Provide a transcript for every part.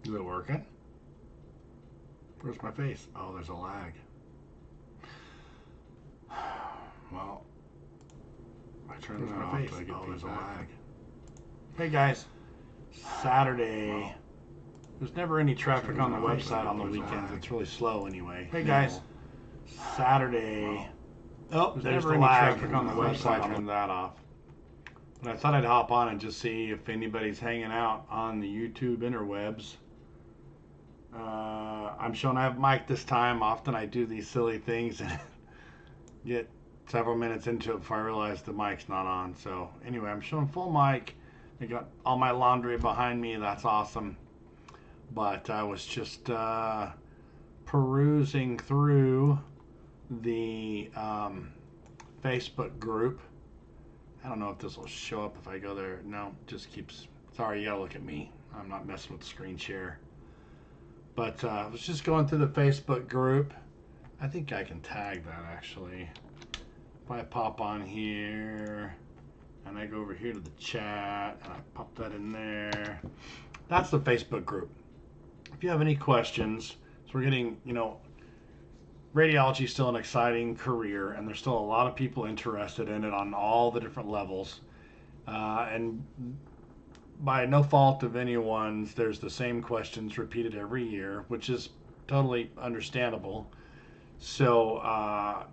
Is it working? Where's my face? Oh, there's a lag. Well, I turn that off. Face? Oh, there's a lag. Hey guys, Saturday. There's never any traffic on the website on the weekends. It's really slow anyway. Hey guys, Saturday. Oh, there's never any traffic on the website. Turn that off. But I thought I'd hop on and just see if anybody's hanging out on the YouTube interwebs. I'm showing I have mic this time. Often I do these silly things and get several minutes into it before I realize the mic's not on. So anyway, I'm showing full mic. I got all my laundry behind me. That's awesome. But I was just perusing through the Facebook group. I don't know if this will show up if I go there. No, just keeps. Sorry, you gotta look at me. I'm not messing with the screen share. But I was just going through the Facebook group. I think I can tag that actually. If I pop on here and I go over here to the chat and I pop that in there. That's the Facebook group. If you have any questions, so we're getting, radiology is still an exciting career, and there's still a lot of people interested in it on all the different levels. And by no fault of anyone's, there's the same questions repeated every year, which is totally understandable. So I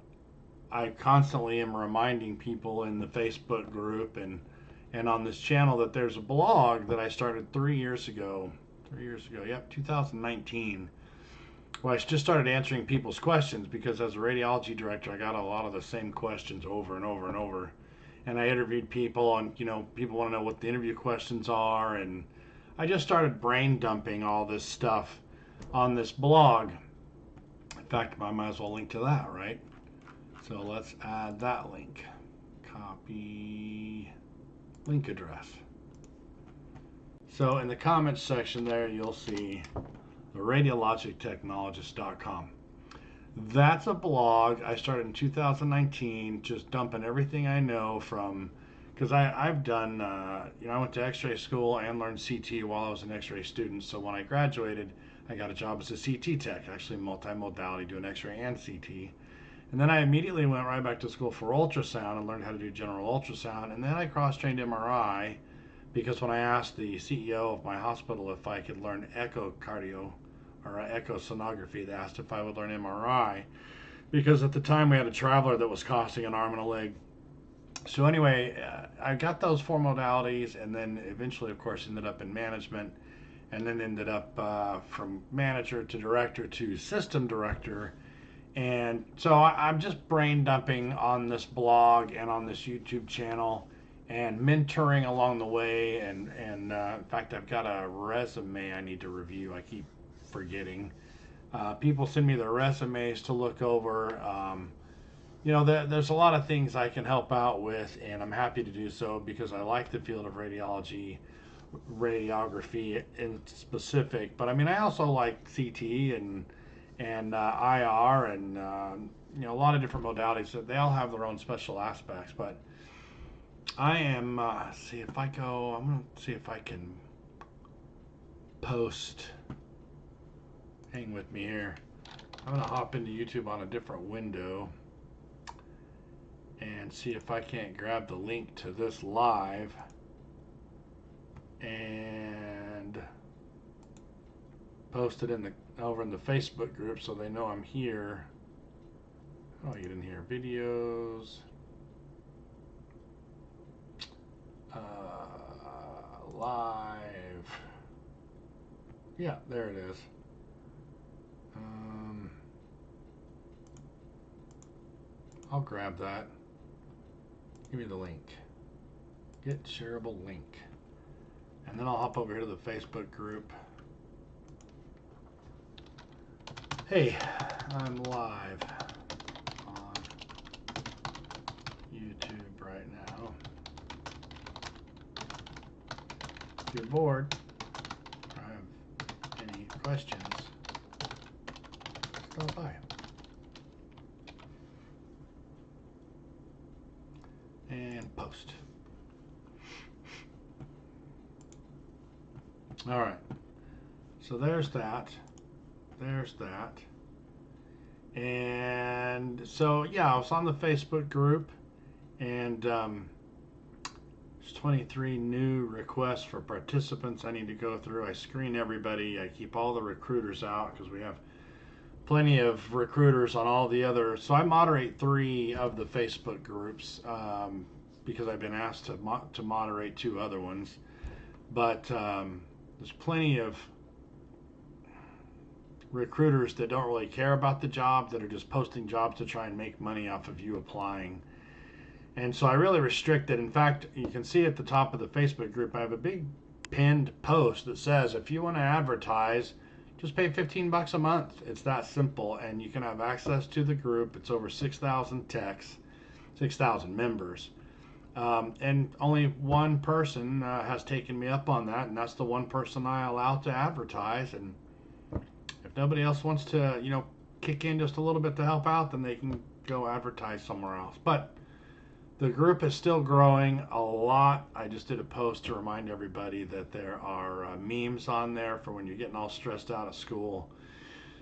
constantly am reminding people in the Facebook group and on this channel that there's a blog that I started 3 years ago. 3 years ago, yep, 2019. Well, I just started answering people's questions because as a radiology director, I got a lot of the same questions over and over and over. And I interviewed people, and people want to know what the interview questions are, and I just started brain dumping all this stuff on this blog. In fact, I might as well link to that, right? So let's add that link. Copy link address. So in the comments section there, you'll see the radiologictechnologist.com. That's a blog I started in 2019, just dumping everything I know from, because I've done, I went to x-ray school and learned CT while I was an x-ray student. So when I graduated, I got a job as a CT tech, actually multimodality, doing x-ray and CT. And then I immediately went right back to school for ultrasound and learned how to do general ultrasound. And then I cross-trained MRI because when I asked the CEO of my hospital if I could learn echocardio or echosonography, they asked if I would learn MRI because at the time we had a traveler that was costing an arm and a leg. So anyway, I got those 4 modalities and then eventually, of course, ended up in management and then ended up from manager to director to system director. And so I'm just brain dumping on this blog and on this YouTube channel and mentoring along the way. And in fact, I've got a resume I need to review. I keep forgetting. People send me their resumes to look over. There's a lot of things I can help out with, and I'm happy to do so because I like the field of radiology, radiography in specific. But I mean, I also like CT and IR and a lot of different modalities. So they all have their own special aspects. But I am see if I go. I'm gonna see if I can post. Hang with me here. I'm gonna hop into YouTube on a different window and see if I can't grab the link to this live and post it over in the Facebook group so they know I'm here. How do I get in here? Videos. Live. Yeah, there it is. I'll grab that. Give me the link. Get shareable link. And then I'll hop over here to the Facebook group. Hey, I'm live on YouTube right now. If you're bored or have any questions, stop by. And post. All right. So there's that. There's that. And so, yeah, I was on the Facebook group, and there's 23 new requests for participants I need to go through. I screen everybody. I keep all the recruiters out because we have plenty of recruiters on all the other. So I moderate 3 of the Facebook groups because I've been asked to moderate 2 other ones. But there's plenty of recruiters that don't really care about the job, that are just posting jobs to try and make money off of you applying. And so I really restrict it. In fact, you can see at the top of the Facebook group, I have a big pinned post that says, if you want to advertise, just pay $15 a month. It's that simple, and you can have access to the group. It's over 6,000 techs, 6,000 members. And only one person has taken me up on that, and that's the one person I allow to advertise. And if nobody else wants to, kick in just a little bit to help out, then they can go advertise somewhere else. But the group is still growing a lot. I just did a post to remind everybody that there are memes on there for when you're getting all stressed out at school.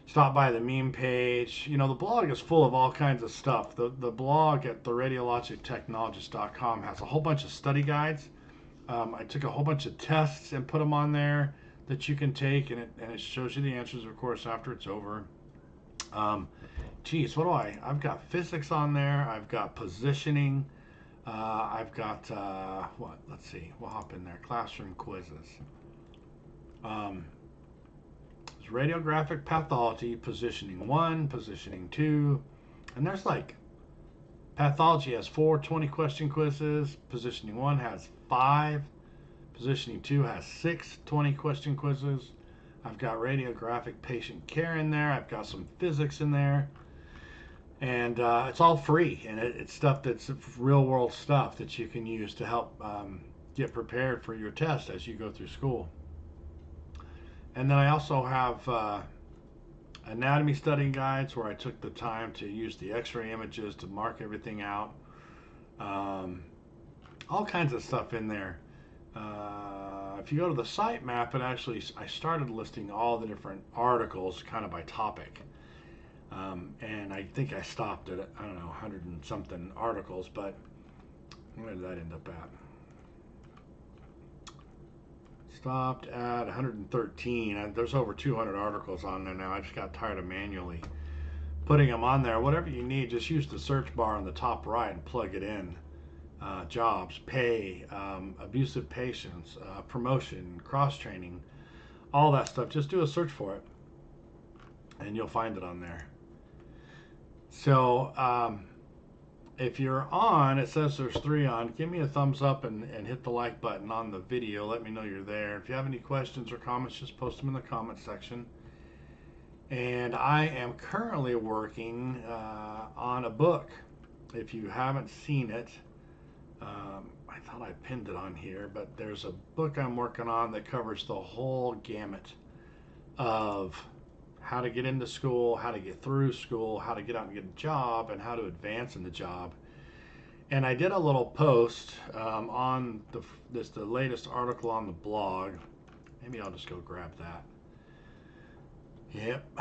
Stop by the meme page. The blog is full of all kinds of stuff. The blog at theradiologictechnologist.com has a whole bunch of study guides. I took a whole bunch of tests and put them on there that you can take, and it shows you the answers, of course, after it's over. I've got physics on there. I've got positioning. I've got, let's see, we'll hop in there. Classroom quizzes. There's radiographic pathology, positioning 1, positioning 2, and there's pathology has 4 20-question quizzes, positioning 1 has 5, positioning 2 has 6 20-question quizzes. I've got radiographic patient care in there. I've got some physics in there. And it's all free, and it's stuff that's real world stuff that you can use to help get prepared for your test as you go through school. And then I also have anatomy study guides where I took the time to use the x-ray images to mark everything out. All kinds of stuff in there. If you go to the sitemap, I started listing all the different articles kind of by topic. And I think I stopped at, 100 and something articles, but where did that end up at? Stopped at 113. There's over 200 articles on there now. I just got tired of manually putting them on there. Whatever you need, just use the search bar on the top right and plug it in. Jobs, pay, abusive patients, promotion, cross-training, all that stuff. Just do a search for it, and you'll find it on there. So if you're on, it says there's 3 on. Give me a thumbs up and hit the like button on the video. Let me know you're there. If you have any questions or comments, just post them in the comment section. And I am currently working on a book. If you haven't seen it, I thought I pinned it on here, but there's a book I'm working on that covers the whole gamut of how to get into school, how to get through school, how to get out and get a job, and how to advance in the job. And I did a little post on the latest article on the blog. Maybe I'll just go grab that. Yep.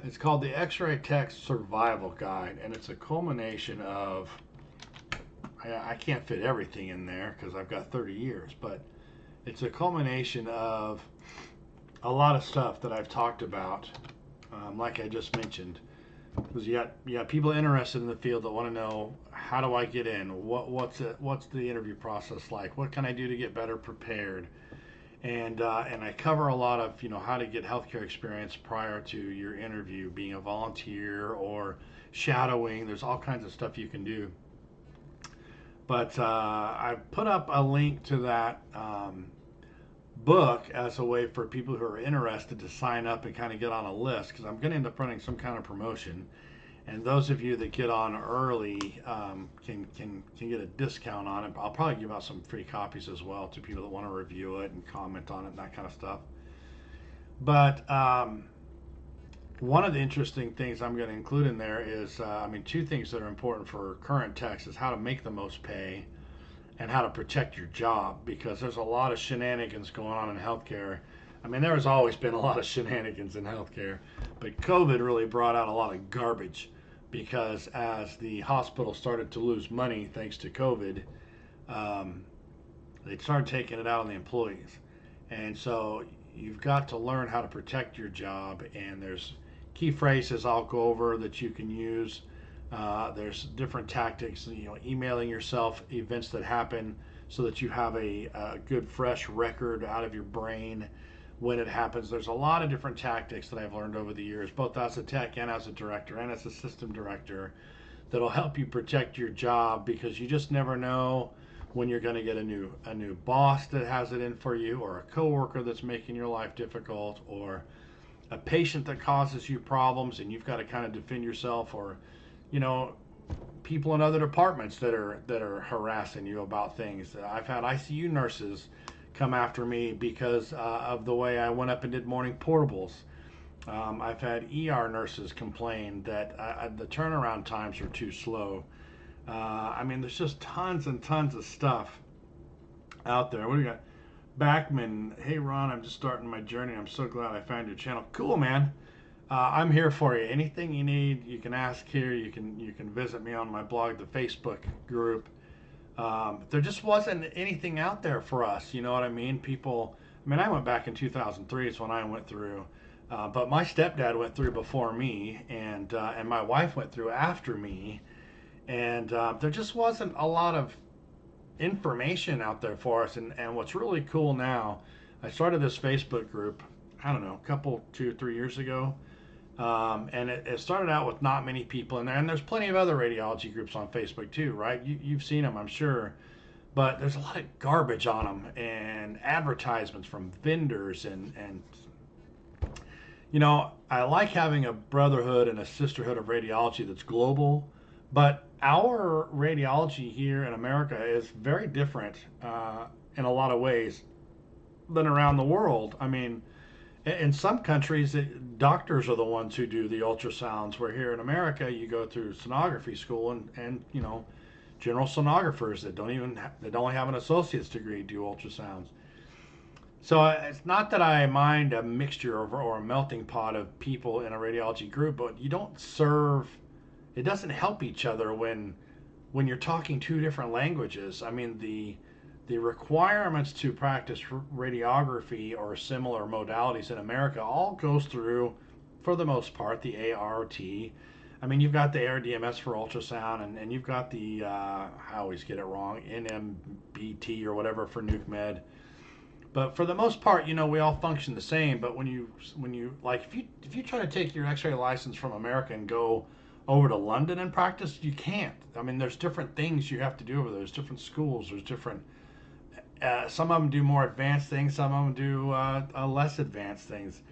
It's called the X-Ray Tech Survival Guide, and it's a culmination of, I can't fit everything in there because I've got 30 years, but it's a culmination of a lot of stuff that I've talked about, like I just mentioned. Because you got people interested in the field that want to know, how do I get in? What's the interview process like? What can I do to get better prepared? And I cover a lot of how to get healthcare experience prior to your interview, being a volunteer or shadowing. There's all kinds of stuff you can do. But I've put up a link to that book as a way for people who are interested to sign up and kind of get on a list, because I'm going to end up running some kind of promotion, and those of you that get on early can get a discount on it. I'll probably give out some free copies as well to people that want to review it and comment on it and that kind of stuff. But one of the interesting things I'm going to include in there is 2 things that are important for current techs is how to make the most pay and how to protect your job, because there's a lot of shenanigans going on in healthcare I mean, there has always been a lot of shenanigans in healthcare, but COVID really brought out a lot of garbage because as the hospital started to lose money thanks to COVID, um, they started taking it out on the employees. And so you've got to learn how to protect your job, and there's key phrases I'll go over that you can use. There's different tactics, emailing yourself events that happen so that you have a good fresh record out of your brain when it happens. There's a lot of different tactics that I've learned over the years, both as a tech and as a director and as a system director, that'll help you protect your job, because you just never know when you're going to get a new boss that has it in for you, or a coworker that's making your life difficult, or a patient that causes you problems and you've got to kind of defend yourself, or you know people in other departments that are harassing you about things. I've had ICU nurses come after me because of the way I went up and did morning portables. I've had ER nurses complain that the turnaround times are too slow. I mean, there's just tons and tons of stuff out there. What do you got? Backman, hey Ron, I'm just starting my journey. I'm so glad I found your channel. Cool, man. I'm here for you. Anything you need, you can ask here. You can visit me on my blog, the Facebook group. There just wasn't anything out there for us. You know what I mean? People. I mean, I went back in 2003. Is when I went through. But my stepdad went through before me, and my wife went through after me, and there just wasn't a lot of information out there for us. And what's really cool now, I started this Facebook group, I don't know, a couple, 2, 3 years ago. And it started out with not many people in there. And there's plenty of other radiology groups on Facebook too, right? You've seen them, I'm sure. But there's a lot of garbage on them and advertisements from vendors. And I like having a brotherhood and a sisterhood of radiology that's global. But our radiology here in America is very different in a lot of ways than around the world. I mean, in some countries, doctors are the ones who do the ultrasounds, where here in America, you go through sonography school, and general sonographers that only have an associate's degree do ultrasounds. So it's not that I mind a mixture or a melting pot of people in a radiology group, but you don't serve. It doesn't help each other when you're talking two different languages. I mean, the requirements to practice radiography or similar modalities in America all goes through, for the most part, the ART. I mean, you've got the ARDMS for ultrasound, and you've got the, I always get it wrong, NMBT or whatever for nuke med. But for the most part, we all function the same. But when you like, if you try to take your X-ray license from America and go over to London and practice, you can't. I mean, there's different things you have to do over there. There's different schools. There's different. Some of them do more advanced things. Some of them do less advanced things.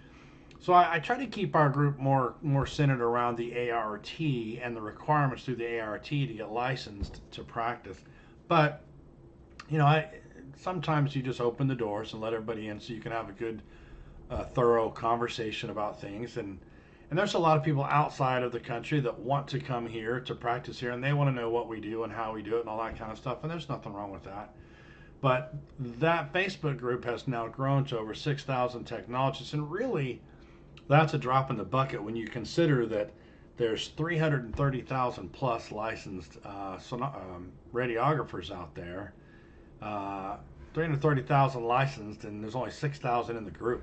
So I try to keep our group more centered around the ART and the requirements through the ART to get licensed to practice. But sometimes you just open the doors and let everybody in so you can have a good, thorough conversation about things. And there's a lot of people outside of the country that want to come here to practice here, and they want to know what we do and how we do it and all that kind of stuff. And there's nothing wrong with that. But that Facebook group has now grown to over 6,000 technologists, and really, that's a drop in the bucket when you consider that there's 330,000 plus licensed radiographers out there. 330,000 licensed, and there's only 6,000 in the group.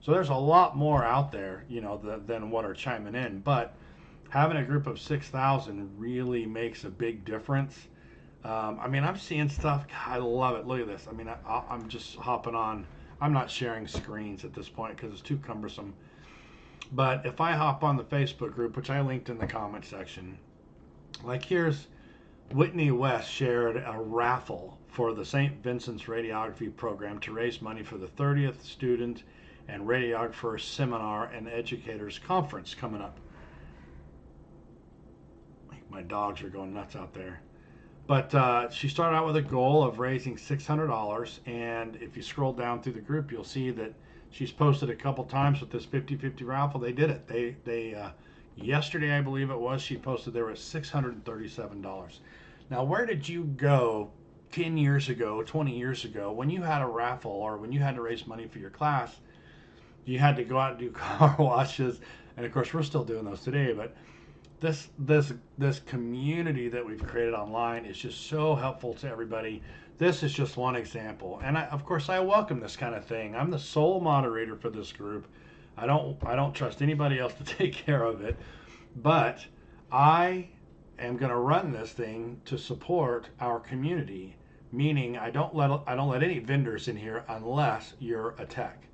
So there's a lot more out there, than what are chiming in. But having a group of 6,000 really makes a big difference. I mean, I'm seeing stuff. God, I love it. Look at this. I mean, I'm just hopping on. I'm not sharing screens at this point because it's too cumbersome. But if I hop on the Facebook group, which I linked in the comment section, like here's Whitney West shared a raffle for the St. Vincent's Radiography Program to raise money for the 30th Student and Radiographer Seminar and Educators Conference coming up. My dogs are going nuts out there. But she started out with a goal of raising $600, and if you scroll down through the group, you'll see that she's posted a couple times with this 50-50 raffle. They did it. They yesterday, I believe it was, she posted there was $637. Now, where did you go 10 years ago, 20 years ago, when you had a raffle or when you had to raise money for your class? you had to go out and do car washes, and of course we're still doing those today. But this community that we've created online is just so helpful to everybody. This is just one example, and of course I welcome this kind of thing. I'm the sole moderator for this group. I don't trust anybody else to take care of it, but I am going to run this thing to support our community. Meaning, I don't let any vendors in here unless you're a tech,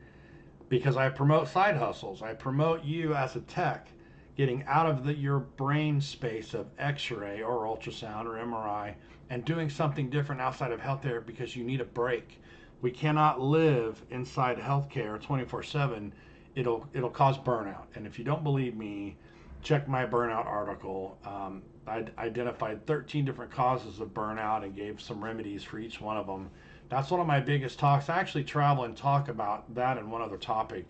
because I promote side hustles. I promote you as a tech getting out of your brain space of X-ray or ultrasound or MRI and doing something different outside of healthcare because you need a break. We cannot live inside healthcare 24/7. It'll cause burnout. And if you don't believe me, check my burnout article. I identified 13 different causes of burnout and gave some remedies for each one of them. That's one of my biggest talks. I actually travel and talk about that and one other topic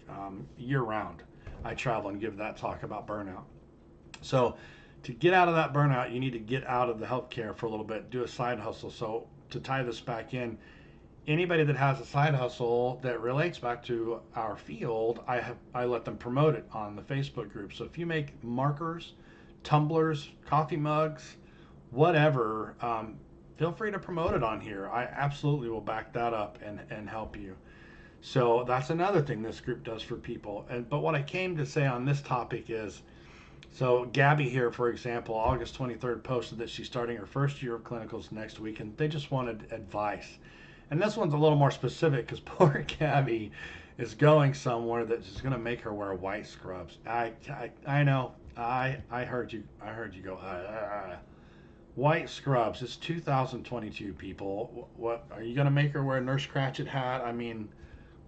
year round. I travel and give that talk about burnout. So to get out of that burnout, you need to get out of the healthcare for a little bit, do a side hustle. So to tie this back in, anybody that has a side hustle that relates back to our field, I let them promote it on the Facebook group. So if you make markers, tumblers, coffee mugs, whatever, feel free to promote it on here. I absolutely will back that up and help you. So that's another thing this group does for people. But what I came to say on this topic is, so Gabby here, for example, August 23rd posted that she's starting her first year of clinicals next week, and they just wanted advice. And this one's a little more specific because poor Gabby is going somewhere that's just going to make her wear white scrubs. I know. I heard you. I heard you go. White scrubs. It's 2022, people. What are you going to make her wear a Nurse Cratchit hat? I mean,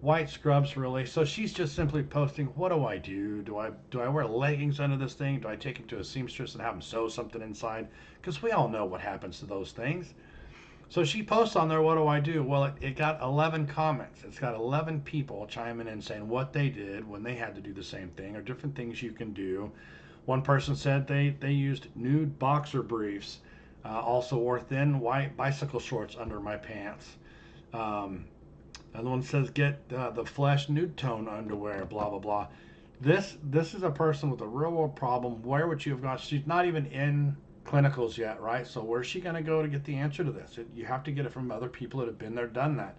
white scrubs, really? So she's just simply posting, what do I do? Do I wear leggings under this thing? Do I take them to a seamstress and have them sew something inside? Because we all know what happens to those things. So she posts on there, what do I do? Well, it got 11 comments. It's got 11 people chiming in saying what they did when they had to do the same thing, or different things you can do. One person said they used nude boxer briefs, also wore thin white bicycle shorts under my pants. Another one says get the flesh nude tone underwear, blah, blah, blah. This is a person with a real world problem. Where would you have gone? She's not even in clinicals yet, right? So where's she going to go to get the answer to this? You have to get it from other people that have been there, done that.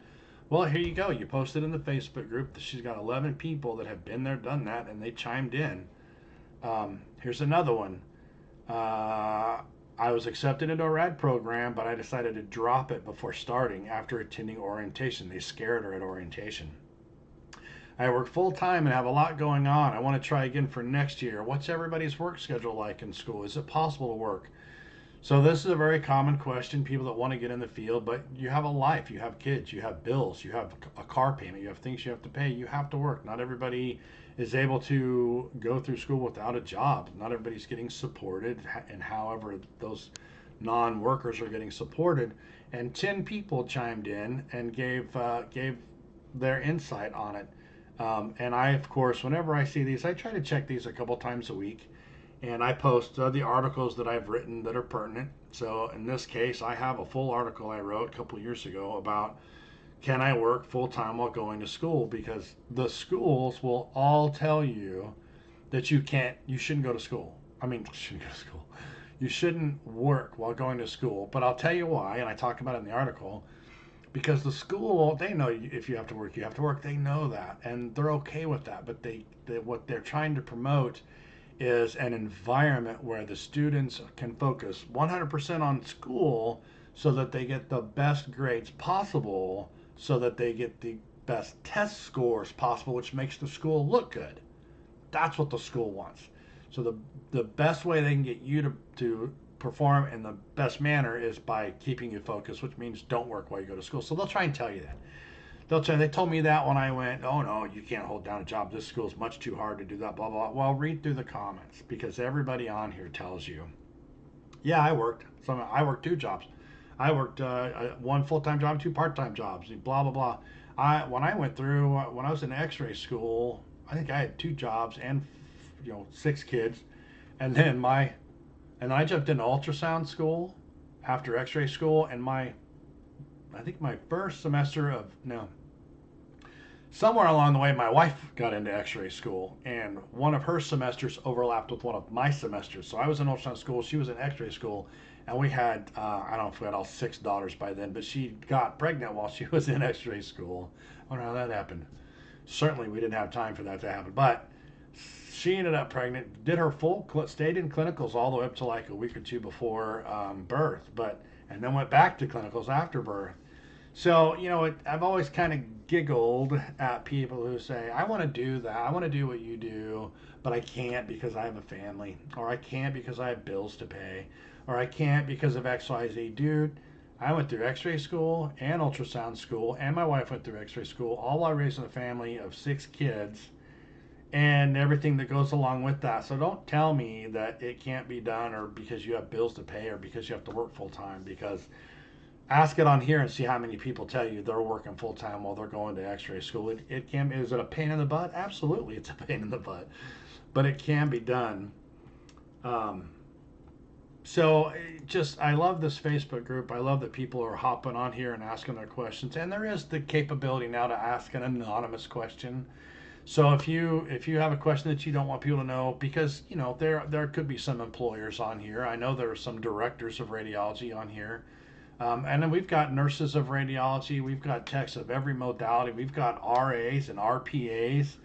Well, here you go. You posted in the Facebook group that she's got 11 people that have been there, done that, and they chimed in. Here's another one. I was accepted into a RAD program, but I decided to drop it before starting after attending orientation. They scared her at orientation. I work full time and have a lot going on. I want to try again for next year. What's everybody's work schedule like in school? Is it possible to work? So this is a very common question. People that want to get in the field, but you have a life, you have kids, you have bills, you have a car payment, you have things you have to pay. You have to work. Not everybody is able to go through school without a job. Not everybody's getting supported, and however those non-workers are getting supported. And 10 people chimed in and gave their insight on it. And I, of course, whenever I see these, I try to check these a couple times a week. And I post the articles that I've written that are pertinent. So in this case, I have a full article I wrote a couple years ago about can I work full time while going to school? Because the schools will all tell you that you shouldn't go to school. I mean, you shouldn't go to school. You shouldn't work while going to school. But I'll tell you why, and I talk about it in the article. Because the school, they know if you have to work, you have to work. They know that, and they're okay with that. But what they're trying to promote is an environment where the students can focus 100% on school so that they get the best grades possible, so that they get the best test scores possible, which makes the school look good. That's what the school wants. So the best way they can get you to perform in the best manner is by keeping you focused, which means don't work while you go to school. So they'll try and tell you that. They told me that when I went, oh no, you can't hold down a job. This school's much too hard to do that, blah, blah. Well, read through the comments, because everybody on here tells you, yeah, I worked. I worked 2 jobs. I worked 1 full-time job, 2 part-time jobs, blah, blah, blah. When I went through, when I was in X-ray school, I think I had 2 jobs and 6 kids. And then I jumped into ultrasound school after X-ray school, and I think my first semester of, no, somewhere along the way, my wife got into X-ray school, and one of her semesters overlapped with one of my semesters. So I was in ultrasound school, she was in X-ray school, and we had I don't know if we had all six daughters by then, but she got pregnant while she was in X-ray school. I wonder how that happened. Certainly, we didn't have time for that to happen, but she ended up pregnant, did her stayed in clinicals all the way up to like a week or two before birth, and then went back to clinicals after birth. So, I've always kind of giggled at people who say, I want to do that. I want to do what you do, but I can't because I have a family, or I can't because I have bills to pay, or I can't because of XYZ. Dude, I went through x ray school and ultrasound school, and my wife went through x ray school, all while raising a family of 6 kids and everything that goes along with that. So don't tell me that it can't be done, or because you have bills to pay, or because you have to work full time, because ask it on here and see how many people tell you they're working full time while they're going to X-ray school. It can. Is it a pain in the butt? Absolutely, it's a pain in the butt, but it can be done. So I love this Facebook group. I love that people are hopping on here and asking their questions, and there is the capability now to ask an anonymous question. So if you have a question that you don't want people to know, because there could be some employers on here. I know there are some directors of radiology on here. And then we've got nurses of radiology. We've got techs of every modality. We've got RAs and RPAs.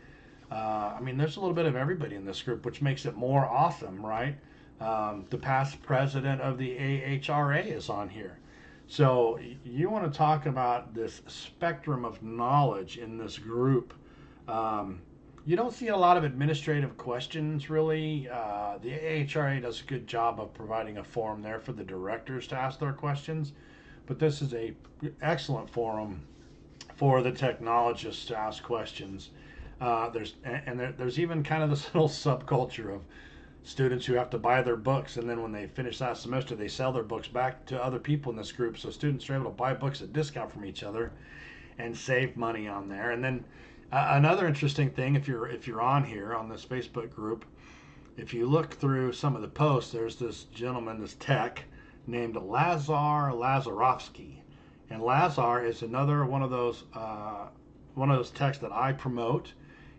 There's a little bit of everybody in this group, which makes it more awesome, right? The past president of the AHRA is on here. So you want to talk about this spectrum of knowledge in this group. You don't see a lot of administrative questions, really. The AHRA does a good job of providing a forum there for the directors to ask their questions, but this is a excellent forum for the technologists to ask questions. There's even kind of this little subculture of students who have to buy their books, and then when they finish that semester, they sell their books back to other people in this group. So students are able to buy books at discount from each other and save money on there. And then another interesting thing, if you're on here on this Facebook group, if you look through some of the posts, there's this gentleman, this tech named Lazar Lazarovsky, and Lazar is another one of those techs that I promote.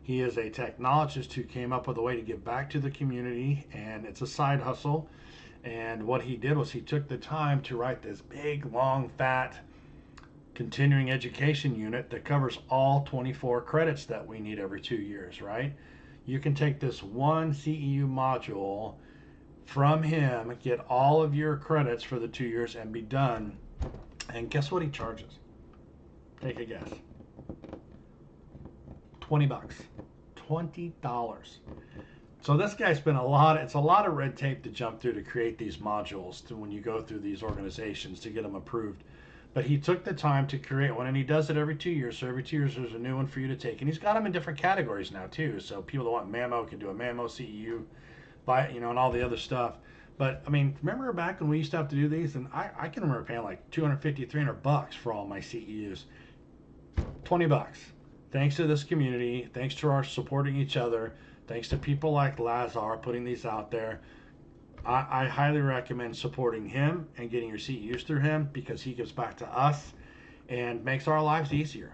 He is a technologist who came up with a way to give back to the community, and it's a side hustle. And what he did was he took the time to write this big, long, fat continuing education unit that covers all 24 credits that we need every 2 years, right? You can take this one CEU module from him, get all of your credits for the 2 years, and be done. And guess what he charges? Take a guess. $20. $20. So this guy spent it's a lot of red tape to jump through to create these modules when you go through these organizations to get them approved. But he took the time to create one, and he does it every 2 years. So every 2 years there's a new one for you to take. And he's got them in different categories now too. So people that want mammo can do a mammo CEU, and all the other stuff. But remember back when we used to have to do these, and I can remember paying like $250, $300 for all my CEUs. $20. Thanks to this community, thanks to our supporting each other, thanks to people like Lazar putting these out there. I highly recommend supporting him and getting your CEUs through him, because he gives back to us and makes our lives easier.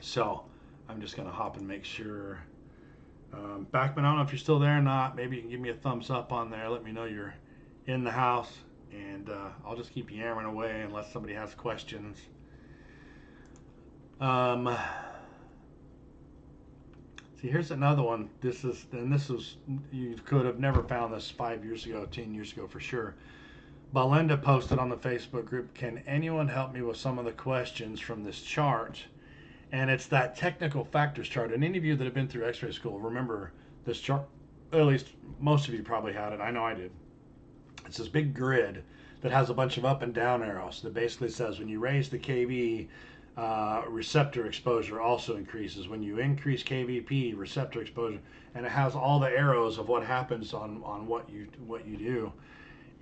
So I'm just going to hop and make sure. Backman, I don't know if you're still there or not. Maybe you can give me a thumbs up on there. Let me know you're in the house, and I'll just keep yammering away unless somebody has questions. See, here's another one. You could have never found this 5 years ago, 10 years ago for sure. Belinda posted on the Facebook group, can anyone help me with some of the questions from this chart? And it's that technical factors chart. And any of you that have been through x-ray school remember this chart. At least most of you probably had it. I know I did. It's this big grid that has a bunch of up and down arrows that basically says when you raise the KV, receptor exposure also increases. When you increase KVP, receptor exposure, and it has all the arrows of what happens on what you do.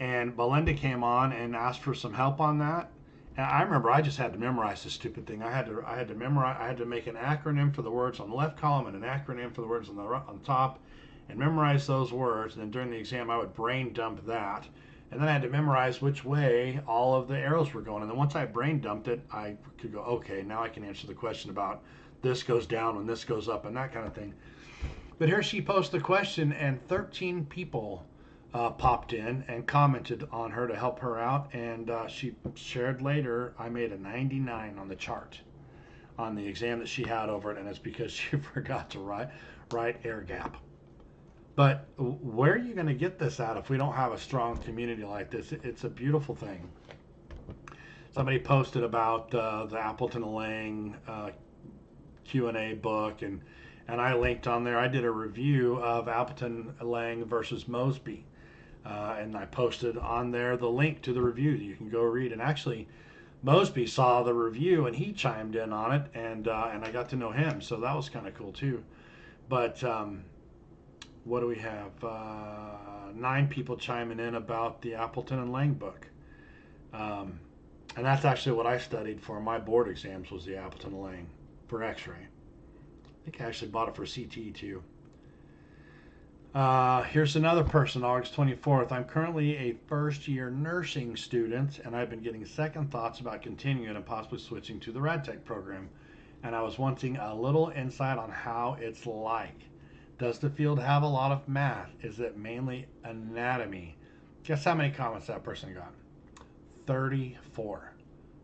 And Belinda came on and asked for some help on that. And I remember I just had to memorize this stupid thing. I had to memorize. I had to make an acronym for the words on the left column and an acronym for the words on the top, and memorize those words. And then during the exam, I would brain dump that. And then I had to memorize which way all of the arrows were going. And then once I brain dumped it, I could go, okay, now I can answer the question about this goes down when this goes up and that kind of thing. But here she posted a question, and 13 people popped in and commented on her to help her out. And she shared later, I made a 99 on the chart on the exam that she had over it, and it's because she forgot to write air gap. But where are you going to get this at if we don't have a strong community like this? It's a beautiful thing. Somebody posted about the Appleton Lang Q&A book, and I linked on there. I did a review of Appleton Lang versus Mosby, and I posted on there the link to the review. You can go read. And actually, Mosby saw the review and he chimed in on it, and I got to know him, so that was kind of cool too. But what do we have? 9 people chiming in about the Appleton and Lang book. And that's actually what I studied for my board exams, was the Appleton and Lang for X-ray. I think I actually bought it for CT too. Here's another person, August 24th. I'm currently a first-year nursing student, and I've been getting second thoughts about continuing and possibly switching to the RadTech program. And I was wanting a little insight on how it's like. Does the field have a lot of math? Is it mainly anatomy? Guess how many comments that person got? 34.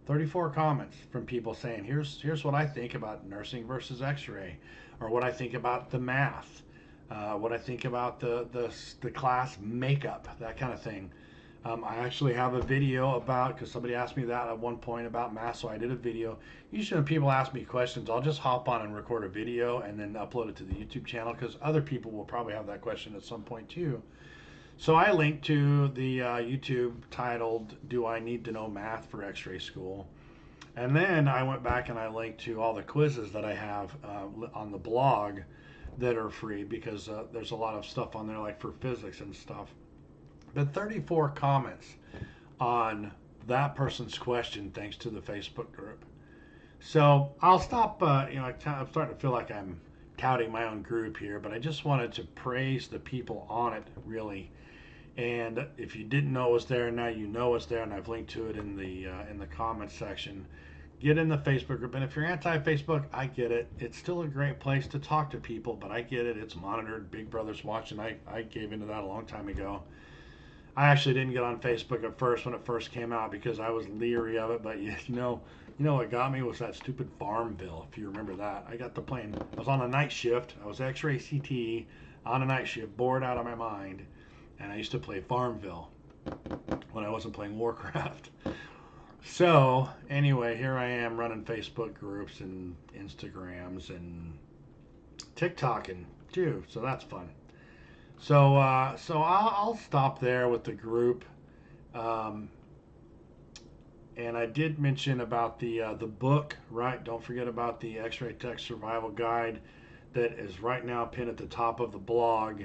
34 comments from people saying, here's what I think about nursing versus X-ray, or what I think about the math, what I think about the class makeup, that kind of thing. I actually have a video about, because somebody asked me that at one point about math, so I did a video. Usually when people ask me questions, I'll just hop on and record a video and then upload it to the YouTube channel, because other people will probably have that question at some point too. So I linked to the YouTube titled, Do I Need to Know Math for X-Ray School? And then I went back and I linked to all the quizzes that I have on the blog that are free, because there's a lot of stuff on there like for physics and stuff. But 34 comments on that person's question thanks to the Facebook group. So I'll stop, I'm starting to feel like I'm touting my own group here, but I just wanted to praise the people on it, really. And if you didn't know it was there, now you know it's there, and I've linked to it in the comments section. Get in the Facebook group, and if you're anti-Facebook, I get it. It's still a great place to talk to people, but I get it. It's monitored. Big Brother's watching. I gave into that a long time ago. I actually didn't get on Facebook at first when it first came out because I was leery of it, but you know what got me was that stupid Farmville, if you remember that. I got to playing. I was on a night shift. I was X-ray CT on a night shift, bored out of my mind. And I used to play Farmville when I wasn't playing Warcraft. So anyway, here I am running Facebook groups and Instagrams and TikTok and too. So that's fun. So I'll stop there with the group. And I did mention about the book, right? Don't forget about the X-Ray Tech Survival Guide that is right now pinned at the top of the blog.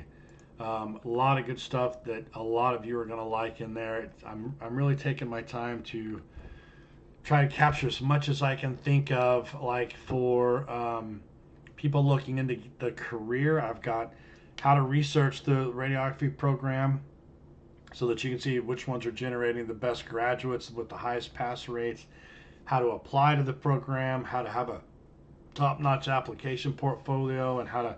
A lot of good stuff that a lot of you are going to like in there. I'm really taking my time to try to capture as much as I can think of, like for people looking into the career. I've got how to research the radiography program so that you can see which ones are generating the best graduates with the highest pass rates, how to apply to the program, how to have a top-notch application portfolio, and how to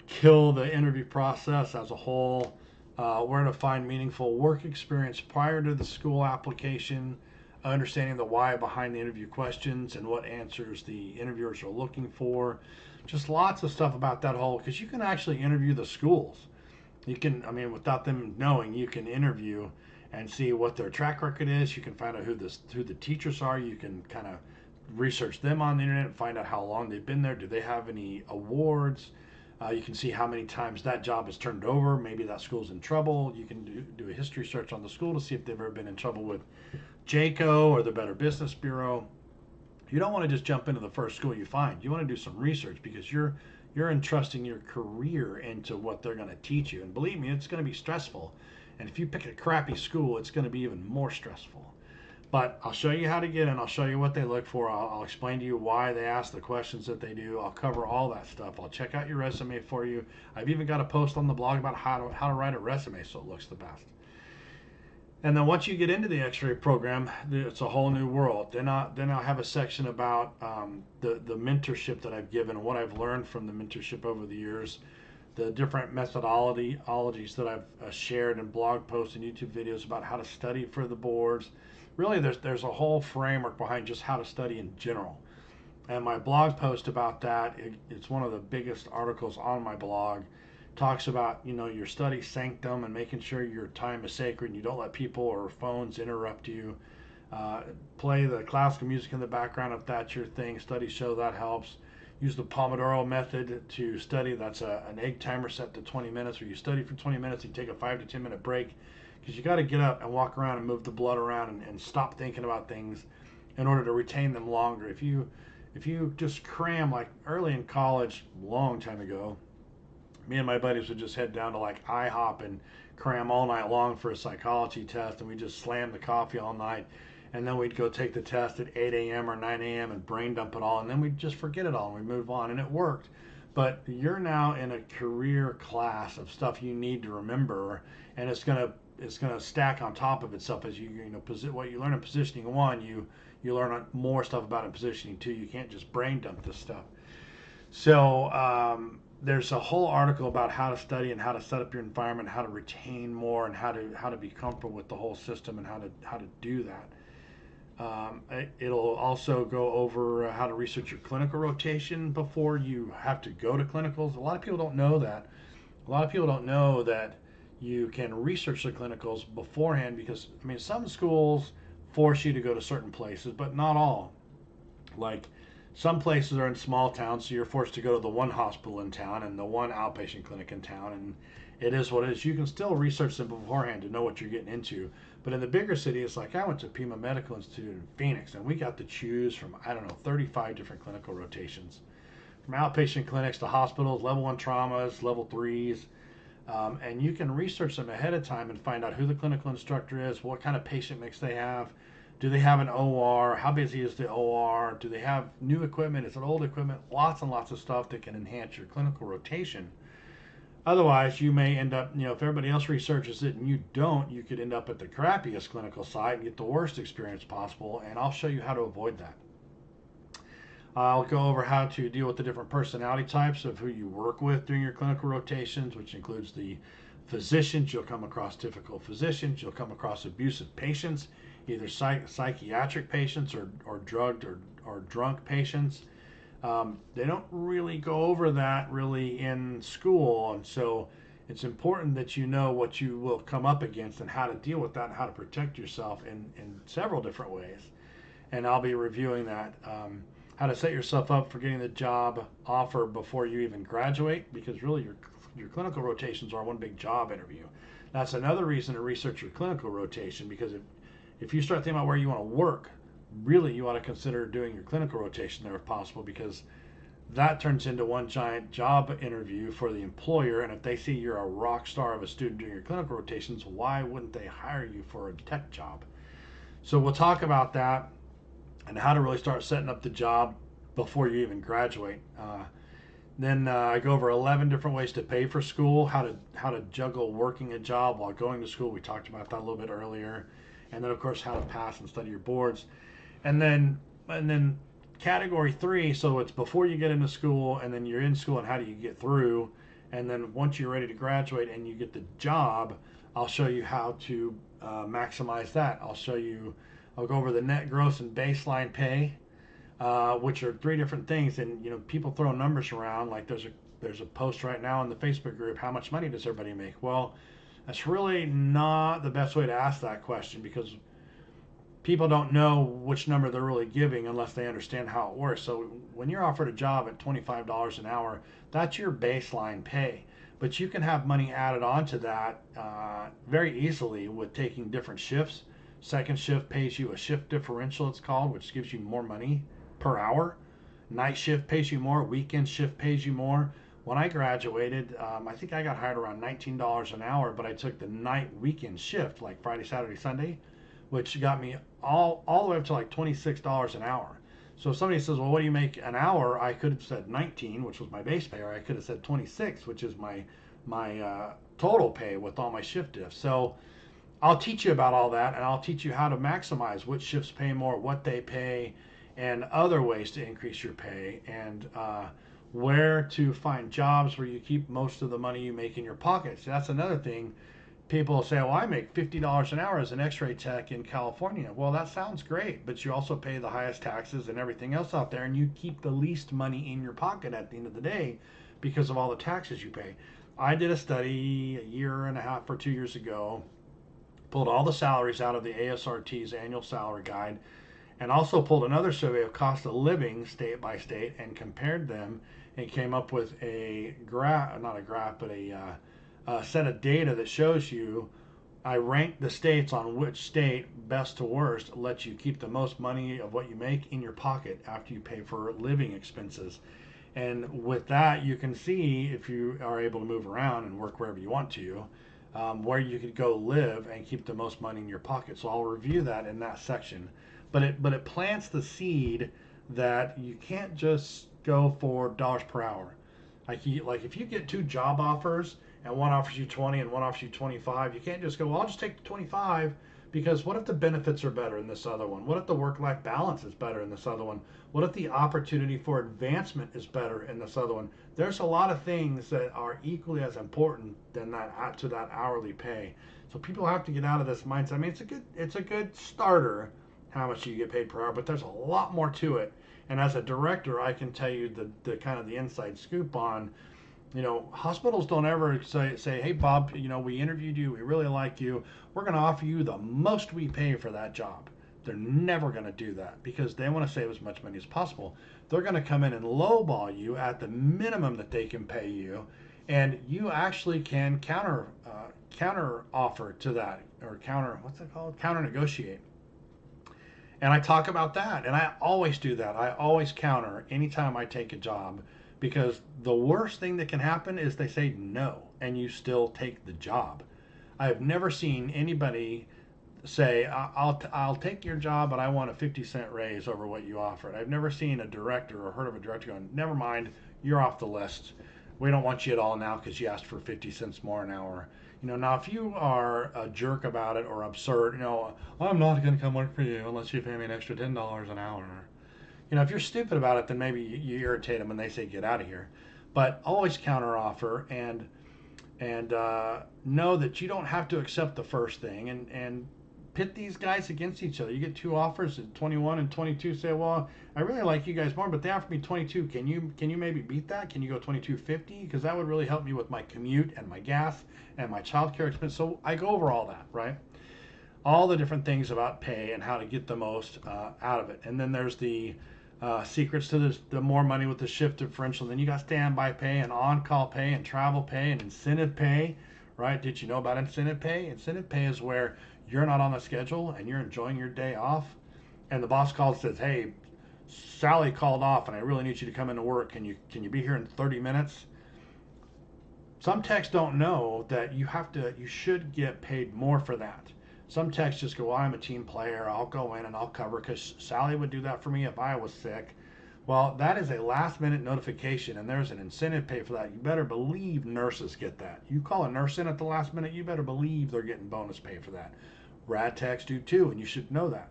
kill the interview process as a whole, where to find meaningful work experience prior to the school application, understanding the why behind the interview questions and what answers the interviewers are looking for. Just lots of stuff about that whole, because you can actually interview the schools. You can, without them knowing, you can interview and see what their track record is. You can find out who the teachers are. You can kind of research them on the internet and find out how long they've been there. Do they have any awards? You can see how many times that job is turned over. Maybe that school's in trouble. You can do a history search on the school to see if they've ever been in trouble with JACO or the Better Business Bureau. You don't want to just jump into the first school you find. You want to do some research, because you're entrusting your career into what they're going to teach you. And believe me, it's going to be stressful. And if you pick a crappy school, it's going to be even more stressful. But I'll show you how to get in. I'll show you what they look for. I'll explain to you why they ask the questions that they do. I'll cover all that stuff. I'll check out your resume for you. I've even got a post on the blog about how to write a resume so it looks the best. And then once you get into the X-ray program, it's a whole new world. Then I'll have a section about the mentorship that I've given and what I've learned from the mentorship over the years, the different methodologies that I've shared in blog posts and YouTube videos about how to study for the boards. Really, there's a whole framework behind just how to study in general. And my blog post about that, it's one of the biggest articles on my blog. Talks about, your study sanctum and making sure your time is sacred and you don't let people or phones interrupt you. Play the classical music in the background if that's your thing. Studies show that helps. Use the Pomodoro method to study. That's an egg timer set to 20 minutes, where you study for 20 minutes, you take a 5 to 10 minute break, because you got to get up and walk around and move the blood around and stop thinking about things in order to retain them longer. If you just cram, like early in college, long time ago, me and my buddies would just head down to like IHOP and cram all night long for a psychology test, and we just slam the coffee all night, and then we'd go take the test at 8 a.m. or 9 a.m. and brain dump it all, and then we'd just forget it all and we move on, and it worked. But you're now in a career class of stuff you need to remember, and it's gonna stack on top of itself as what you learn in positioning one, you learn more stuff about in positioning two. You can't just brain dump this stuff. So there's a whole article about how to study and how to set up your environment, how to retain more, and how to be comfortable with the whole system and how to do that. It'll also go over how to research your clinical rotation before you have to go to clinicals. A lot of people don't know that. A lot of people don't know that you can research the clinicals beforehand, because some schools force you to go to certain places, but not all. Like, some places are in small towns, so you're forced to go to the one hospital in town and the one outpatient clinic in town, and it is what it is. You can still research them beforehand to know what you're getting into. But in the bigger cities, like I went to Pima Medical Institute in Phoenix, and we got to choose from, 35 different clinical rotations. From outpatient clinics to hospitals, level 1 traumas, level 3s. And you can research them ahead of time and find out who the clinical instructor is, what kind of patient mix they have. Do they have an OR? How busy is the OR? Do they have new equipment? Is it old equipment? Lots and lots of stuff that can enhance your clinical rotation. Otherwise, you may end up, if everybody else researches it and you don't, you could end up at the crappiest clinical site and get the worst experience possible. And I'll show you how to avoid that. I'll go over how to deal with the different personality types of who you work with during your clinical rotations, which includes the physicians. You'll come across difficult physicians. You'll come across abusive patients, either psychiatric patients or drugged or drunk patients. They don't really go over that really in school, and so it's important that you know what you will come up against and how to deal with that and how to protect yourself in several different ways. And I'll be reviewing that. How to set yourself up for getting the job offer before you even graduate, because really your clinical rotations are one big job interview. That's another reason to research your clinical rotation, because if you start thinking about where you want to work, really you ought to consider doing your clinical rotation there if possible, because that turns into one giant job interview for the employer. And if they see you're a rock star of a student doing your clinical rotations, why wouldn't they hire you for a tech job? So we'll talk about that and how to really start setting up the job before you even graduate. Then I go over 11 different ways to pay for school, how to juggle working a job while going to school. We talked about that a little bit earlier. And then, of course, how to pass and study your boards. And then category 3, so it's before you get into school, and then you're in school, and how do you get through. And then once you're ready to graduate and you get the job, I'll show you how to maximize that. I'll go over the net, gross, and baseline pay, which are 3 different things. And people throw numbers around. Like there's a post right now in the Facebook group, how much money does everybody make? Well, that's really not the best way to ask that question, because people don't know which number they're really giving unless they understand how it works. So when you're offered a job at $25 an hour, that's your baseline pay. But you can have money added onto that very easily with taking different shifts. Second shift pays you a shift differential, it's called, which gives you more money per hour. Night shift pays you more. Weekend shift pays you more. When I graduated, I think I got hired around $19 an hour, but I took the night weekend shift, like Friday, Saturday, Sunday, which got me all the way up to like $26 an hour. So if somebody says, well, what do you make an hour? I could have said 19, which was my base pay, or I could have said 26, which is my total pay with all my shift diffs. So I'll teach you about all that, and I'll teach you how to maximize which shifts pay more, what they pay, and other ways to increase your pay, and where to find jobs where you keep most of the money you make in your pockets. That's another thing. People say, well, I make $50 an hour as an x ray tech in California. Well, that sounds great, but you also pay the highest taxes and everything else out there, and you keep the least money in your pocket at the end of the day because of all the taxes you pay. I did a study a year and a half or 2 years ago, pulled all the salaries out of the ASRT's annual salary guide, and also pulled another survey of cost of living state by state and compared them and came up with a graph, not a graph, but a set of data that shows you. I ranked the states on which state, best to worst, lets you keep the most money of what you make in your pocket after you pay for living expenses. And with that, you can see if you are able to move around and work wherever you want to, where you could go live and keep the most money in your pocket. So I'll review that in that section. But it plants the seed that you can't just go for dollars per hour. Like if you get two job offers and one offers you 20 and one offers you 25, you can't just go, well, I'll just take the 25, because what if the benefits are better in this other one? What if the work-life balance is better in this other one? What if the opportunity for advancement is better in this other one? There's a lot of things that are equally as important than that to that hourly pay. So people have to get out of this mindset. I mean, it's a good starter, how much you get paid per hour, but there's a lot more to it. And as a director, I can tell you the kind of the inside scoop on, hospitals don't ever say, hey, Bob, we interviewed you, we really like you, we're going to offer you the most we pay for that job. They're never going to do that because they want to save as much money as possible. They're going to come in and lowball you at the minimum that they can pay you, and you actually can counter offer to that, or counter negotiate. And I talk about that, and I always do that. I always counter anytime I take a job, because the worst thing that can happen is they say no and you still take the job. I have never seen anybody say, I'll take your job, but I want a 50-cent raise over what you offered. I've never seen a director or heard of a director going, never mind, you're off the list. We don't want you at all now because you asked for 50 cents more an hour. Now if you are a jerk about it or absurd, I'm not going to come work for you unless you pay me an extra $10 an hour. If you're stupid about it, then maybe you irritate them and they say get out of here. But always counter offer, and know that you don't have to accept the first thing, and pit these guys against each other. You get two offers at 21 and 22. Say, well, I really like you guys more, but they offered me 22. Can you maybe beat that? Can you go 22.50? Because that would really help me with my commute and my gas and my childcare expense. So I go over all that, right? All the different things about pay and how to get the most out of it. And then there's the secrets to the more money with the shift differential. Then you got standby pay and on-call pay and travel pay and incentive pay, right? Did you know about incentive pay? Incentive pay is where you're not on the schedule and you're enjoying your day off, and the boss calls and says, hey, Sally called off and I really need you to come into work. Can you be here in 30 minutes? Some techs don't know that you should get paid more for that. Some techs just go, well, I'm a team player, I'll go in and I'll cover because Sally would do that for me if I was sick. Well, that is a last minute notification, and there's an incentive pay for that. You better believe nurses get that. You call a nurse in at the last minute, you better believe they're getting bonus pay for that. Rad techs do too, and you should know that.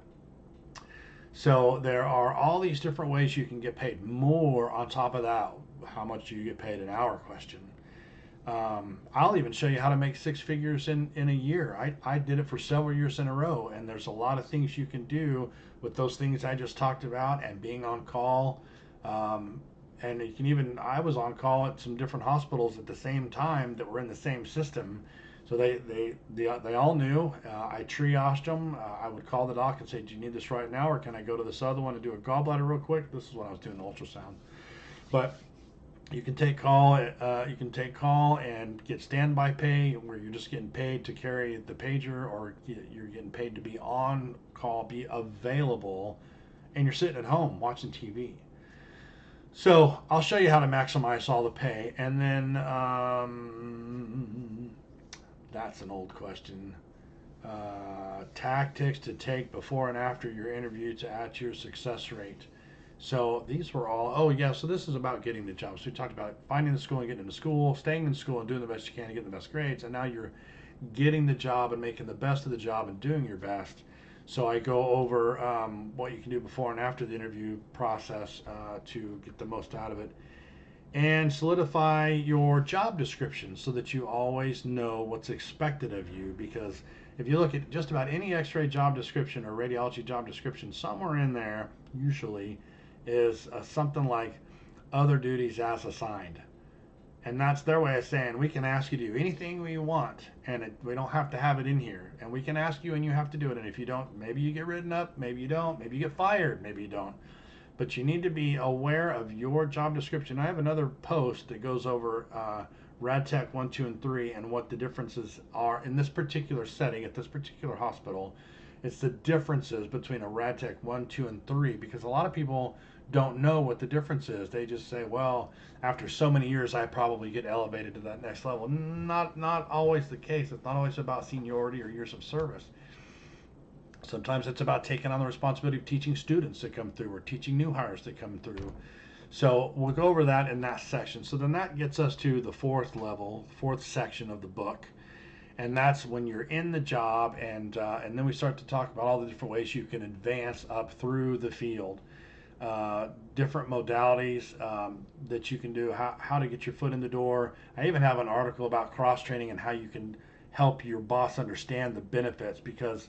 So there are all these different ways you can get paid more on top of that, how much you get paid an hour question. I'll even show you how to make six figures in a year. I did it for several years in a row, and there's a lot of things you can do with those things I just talked about, and being on call. And you can even, I was on call at some different hospitals at the same time that were in the same system. So they all knew. I triaged them. I would call the doc and say, do you need this right now, or can I go to this other one and do a gallbladder real quick? This is when I was doing the ultrasound. But you can take call. And get standby pay, where you're just getting paid to carry the pager, or you're getting paid to be on call, be available, and you're sitting at home watching TV. So I'll show you how to maximize all the pay, and then that's an old question. Tactics to take before and after your interview to add to your success rate. So these were all, oh yeah, so this is about getting the job. So we talked about finding the school and getting into school, staying in school and doing the best you can to get the best grades, and now you're getting the job and making the best of the job and doing your best. So I go over what you can do before and after the interview process to get the most out of it, and solidify your job description so that you always know what's expected of you. Because if you look at just about any x-ray job description or radiology job description, somewhere in there usually is something like other duties as assigned. And that's their way of saying we can ask you to do anything we want, and we don't have to have it in here. And we can ask you and you have to do it. And if you don't, maybe you get written up, maybe you don't, maybe you get fired, maybe you don't. But you need to be aware of your job description. I have another post that goes over RadTech 1, 2, and 3 and what the differences are in this particular setting at this particular hospital. It's the differences between a RadTech 1, 2, and 3, because a lot of people don't know what the difference is. They just say, well, after so many years, I probably get elevated to that next level. Not always the case. It's not always about seniority or years of service. Sometimes it's about taking on the responsibility of teaching students that come through or teaching new hires that come through. So we'll go over that in that section. So then that gets us to the fourth level, fourth section of the book. And that's when you're in the job, and then we start to talk about all the different ways you can advance up through the field. Different modalities that you can do, how to get your foot in the door. I even have an article about cross-training and how you can help your boss understand the benefits, because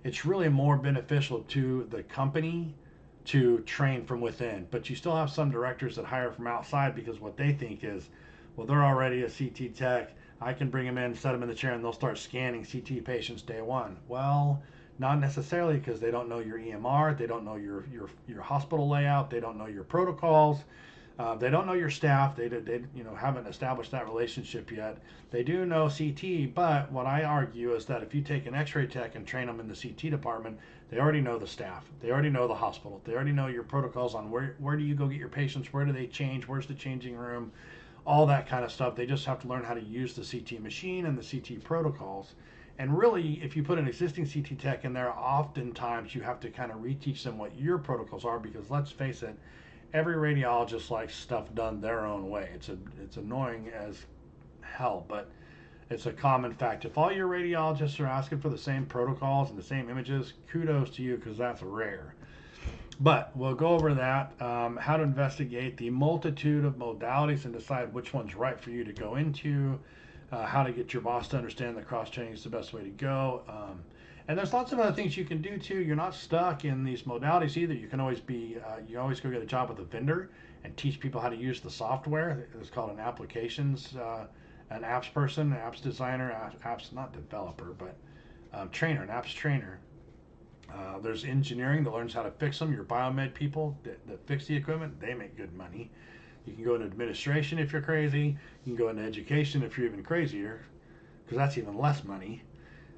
it's really more beneficial to the company to train from within. But you still have some directors that hire from outside because what they think is, well, they're already a CT tech. I can bring them in, set them in the chair, and they'll start scanning CT patients day one. Well, not necessarily, because they don't know your EMR, they don't know your hospital layout, they don't know your protocols, they don't know your staff, they haven't established that relationship yet. They do know CT, but what I argue is that if you take an X-ray tech and train them in the CT department, they already know the staff, they already know the hospital, they already know your protocols on where do you go get your patients, where do they change, where's the changing room, all that kind of stuff. They just have to learn how to use the CT machine and the CT protocols. And really, if you put an existing CT tech in there, oftentimes you have to kind of reteach them what your protocols are, because let's face it, every radiologist likes stuff done their own way. It's annoying as hell, but it's a common fact. If all your radiologists are asking for the same protocols and the same images, kudos to you, because that's rare. But we'll go over that, how to investigate the multitude of modalities and decide which one's right for you to go into, how to get your boss to understand that cross-training is the best way to go. And there's lots of other things you can do too. You're not stuck in these modalities either. You can always you always go get a job with a vendor and teach people how to use the software. It's called an apps person, an apps designer, apps, not developer, but trainer, an apps trainer. There's engineering that learns how to fix them. Your biomed people that fix the equipment, they make good money. You can go into administration if you're crazy. You can go into education if you're even crazier, because that's even less money.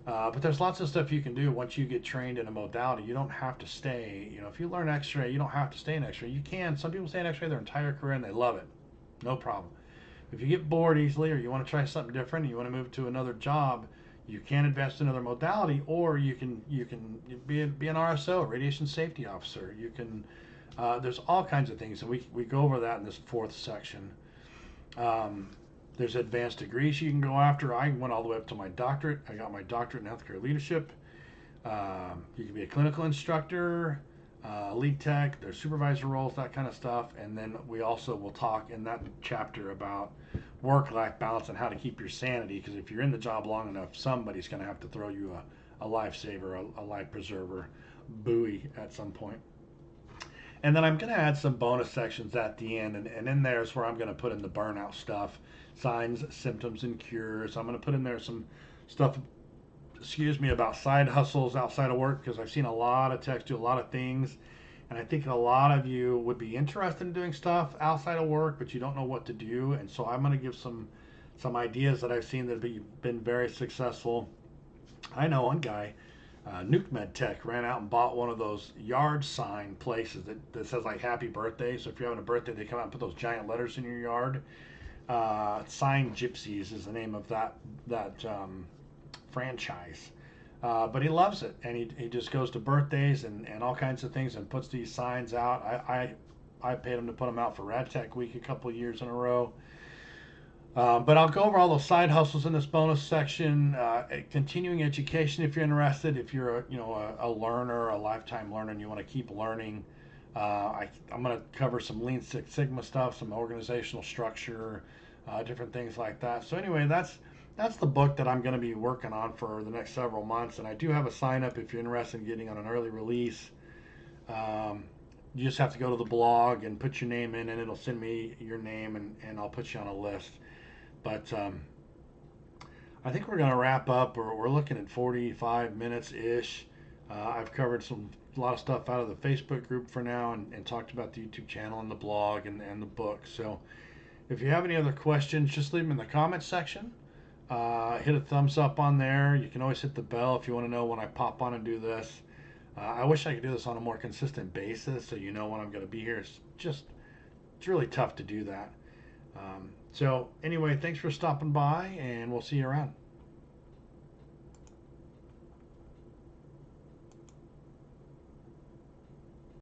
But there's lots of stuff you can do once you get trained in a modality. You don't have to stay, if you learn x-ray, you don't have to stay in x-ray. You can. Some people stay in x-ray their entire career and they love it. No problem. If you get bored easily, or you want to try something different, and you want to move to another job, you can advance to another modality, or you can be an RSO, radiation safety officer. You can, there's all kinds of things, and we go over that in this fourth section. There's advanced degrees you can go after. I went all the way up to my doctorate. I got my doctorate in healthcare leadership. You can be a clinical instructor, lead tech, there's supervisor roles, that kind of stuff. And then we also will talk in that chapter about work-life balance and how to keep your sanity, because if you're in the job long enough, somebody's going to have to throw you a lifesaver, a life preserver buoy at some point. And then I'm going to add some bonus sections at the end, and in there is where I'm going to put in the burnout stuff, signs, symptoms, and cures. I'm going to put in there some stuff, about side hustles outside of work, because I've seen a lot of techs do a lot of things, and I think a lot of you would be interested in doing stuff outside of work, but you don't know what to do. And so I'm going to give some ideas that I've seen that have been very successful. I know one guy, Nuke Med Tech, ran out and bought one of those yard sign places that says like happy birthday. So if you're having a birthday, they come out and put those giant letters in your yard. Sign Gypsies is the name of that franchise. But he loves it, and he just goes to birthdays and all kinds of things and puts these signs out. I paid him to put them out for RadTech Week a couple of years in a row. But I'll go over all those side hustles in this bonus section. Continuing education, if you're interested, if you're a learner, a lifetime learner, and you want to keep learning. I'm going to cover some Lean Six Sigma stuff, some organizational structure, different things like that. So anyway, that's the book that I'm going to be working on for the next several months. And I do have a sign up if you're interested in getting on an early release. Um, you just have to go to the blog and put your name in, and it'll send me your name, and I'll put you on a list. But I think we're going to wrap up. We're looking at 45 minutes ish. I've covered a lot of stuff out of the Facebook group for now, and talked about the YouTube channel and the blog and the book. So if you have any other questions, just leave them in the comments section. Hit a thumbs up on there. You can always hit the bell if you want to know when I pop on and do this. I wish I could do this on a more consistent basis so you know when I'm going to be here. It's really tough to do that. So anyway, thanks for stopping by, and we'll see you around.